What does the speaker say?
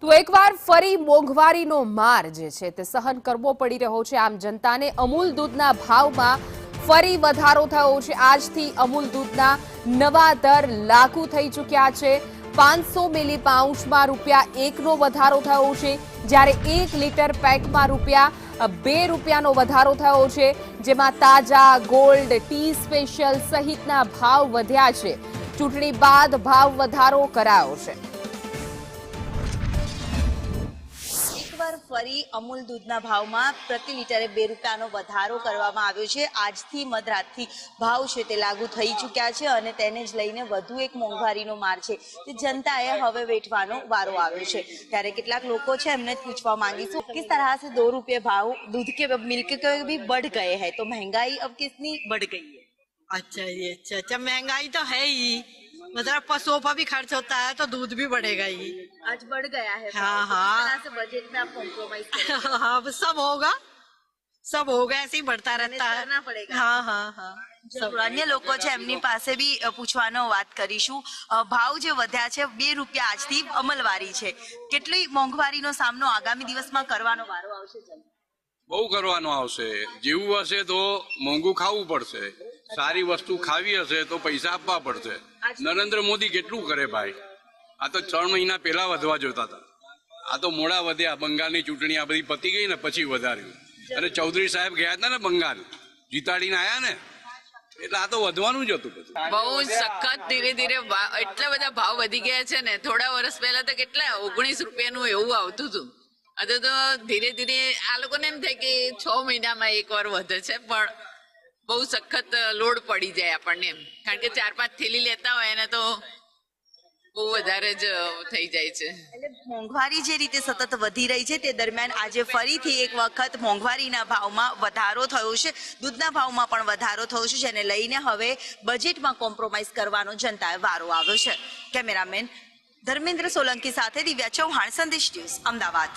તો એકવાર ફરી મોંઘવારીનો માર જે છે તે સહન કરવો પડી રહ્યો છે આમ જનતાને। અમૂલ દૂધના ભાવમાં ફરી વધારો થયો છે। આજથી અમૂલ દૂધના નવા દર લાગુ થઈ ચૂક્યા છે। 500 મિલી પાઉચમાં ₹1નો વધારો થયો છે, જ્યારે 1 લીટર પેકમાં ₹2નો વધારો થયો છે, જેમાં તાજા, ગોલ્ડ, ટી સ્પેશિયલ સહિતના ભાવ વધ્યા છે। ચૂંટણી બાદ ભાવ વધારો કરાયો છે। ફરી અમૂલ દૂધના ભાવમાં પ્રતિ લીટરે ₹2નો વધારો કરવામાં આવ્યો છે। આજથી મધરાતથી ભાવ છે તે લાગુ થઈ ચૂક્યા છે અને તેને જ લઈને વધુ એક મોંઘવારીનો માર છે તે જનતાએ હવે વેઠવાનો વારો આવ્યો છે। ત્યારે કેટલાક લોકો છે એમને પૂછવા માંગીશું किस तरह से ₹2 भाव दूध के मिल्क के भी बढ़ गए हैं, तो महंगाई अब कितनी बढ़ गई है? अच्छा ये अच्छा महंगाई तो है ही, मतलब पशुओं पर भी खर्च होता है तो दूध भी बढ़ेगा ही। आज बढ़ गया है। हाँ, तो हाँ। किस तरह से बजट में आप कॉम्प्रोमाइज करेंगे? हाँ सब होगा ऐसे ही बढ़ता रहता है। करना पड़ेगा। हाँ हाँ हाँ જરૂર। અન્ય લોકો છે એમની પાસે બી પૂછવાનો વાત કરીશું। ભાવ જે વધ્યા છે ₹2 આજથી અમલવારી છે, કેટલી મોંઘવારીનો સામનો આગામી દિવસમાં કરવાનો વારો આવશે? બહુ કરવાનો આવશે। જીવવું હશે તો મોંઘું ખાવું પડશે, સારી વસ્તુ ખાવી હશે તો પૈસા આપવા પડશે। નરેન્દ્ર મોદી કેટલું કરે ભાઈ? આ તો 3 મહિના પહેલા વધવા જોતા હતા, આ તો મોડા વધ્યા। બંગાળની ચૂંટણી આ બધી પતી ગઈ ને પછી વધાર્યું, અને ચૌધરી સાહેબ ગયા હતા ને બંગાળ, જીતાડીને આયા ને, એટલે આ તો વધવાનું જ હતું। બહુ સખત ધીરે ધીરે એટલા બધા ભાવ વધી ગયા છે ને। થોડા વર્ષ પહેલા તો કેટલા ₹19નું એવું આવતું હતું, હવે તો ધીરે ધીરે આ લોકોને એમ થાય કે 6 મહિનામાં એકવાર વધે છે, પણ બહુ સખત લોડ પડી જાય આપણને એમ, કારણ કે 4-5 થેલી લેતા હોય ને તો બહુ વધારે જ થઈ જાય છે। એટલે મોંઘવારી જે રીતે સતત વધી રહી છે તે દરમિયાન આજે ફરીથી એક વખત મોંઘવારીના ભાવમાં વધારો થયો છે, દૂધના ભાવમાં પણ વધારો થયો છે, જેને લઈને હવે બજેટમાં કોમ્પ્રોમાઇઝ કરવાનો જનતાએ વારો આવ્યો છે। કેમેરામેન ધર્મેન્દ્ર સોલંકી સાથે દિવ્યા ચૌહાણ, સંદેશ ન્યૂઝ, અમદાવાદ।